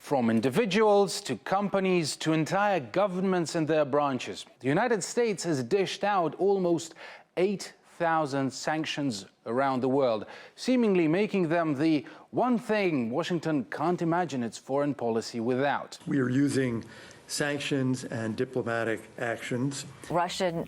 From individuals to companies to entire governments and their branches. The United States has dished out almost 8,000 sanctions around the world, seemingly making them the one thing Washington can't imagine its foreign policy without. We are using sanctions and diplomatic actions. Russian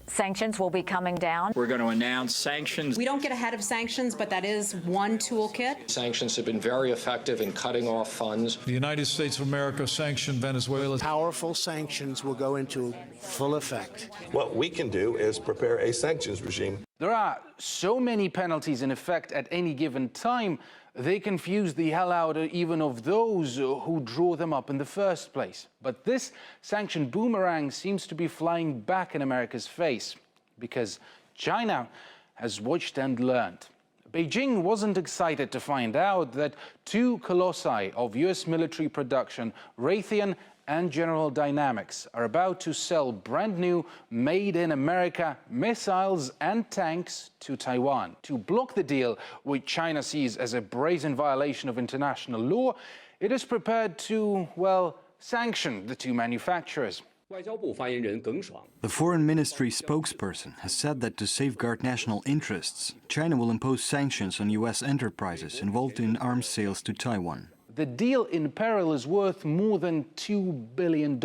sanctions will be coming down. We're going to announce sanctions. We don't get ahead of sanctions, but that is one toolkit. Sanctions have been very effective in cutting off funds. The United States of America sanctioned Venezuela. Powerful sanctions will go into full effect. What we can do is prepare a sanctions regime. There are so many penalties in effect at any given time, they confuse the hell out even of those who draw them up in the first place. But this sanction boomerang seems to be flying back in America's face, because China has watched and learned. Beijing wasn't excited to find out that two colossi of US military production, Raytheon and General Dynamics, are about to sell brand new, made-in-America missiles and tanks to Taiwan. To block the deal, which China sees as a brazen violation of international law, it is prepared to, well, sanction the two manufacturers. The Foreign Ministry spokesperson has said that to safeguard national interests, China will impose sanctions on US enterprises involved in arms sales to Taiwan. The deal in peril is worth more than $2 billion,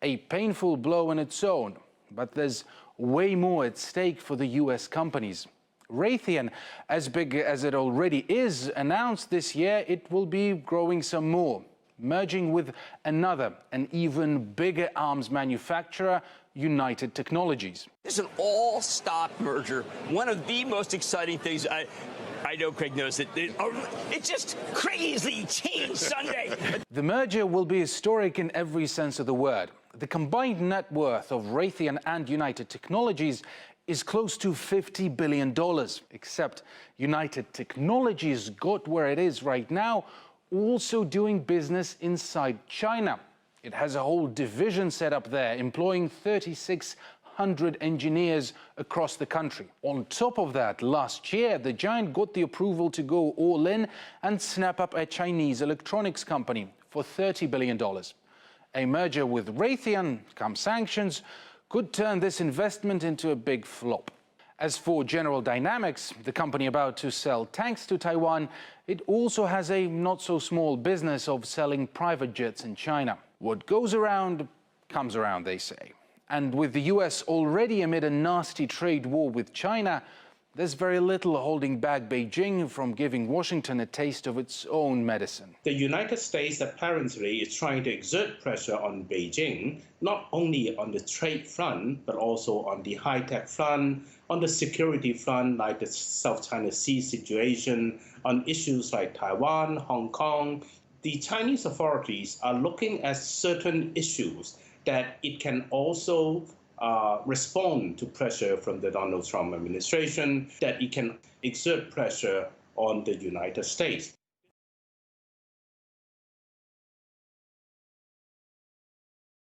a painful blow on its own. But there's way more at stake for the US companies. Raytheon, as big as it already is, announced this year it will be growing some more, merging with another, an even bigger arms manufacturer, United Technologies. It's an all-stock merger, one of the most exciting things. I know Craig knows it. It just crazily changed Sunday. The merger will be historic in every sense of the word. The combined net worth of Raytheon and United Technologies is close to $50 billion. Except United Technologies got where it is right now, also doing business inside China. It has a whole division set up there, employing 3,600 engineers across the country. On top of that, last year, the giant got the approval to go all in and snap up a Chinese electronics company for $30 billion. A merger with Raytheon, come sanctions, could turn this investment into a big flop. As for General Dynamics, the company about to sell tanks to Taiwan, it also has a not-so-small business of selling private jets in China. What goes around comes around, they say. And with the US already amid a nasty trade war with China, there's very little holding back Beijing from giving Washington a taste of its own medicine. The United States apparently is trying to exert pressure on Beijing, not only on the trade front, but also on the high-tech front, on the security front, like the South China Sea situation, on issues like Taiwan, Hong Kong. The Chinese authorities are looking at certain issues that it can also respond to pressure from the Donald Trump administration, that it can exert pressure on the United States.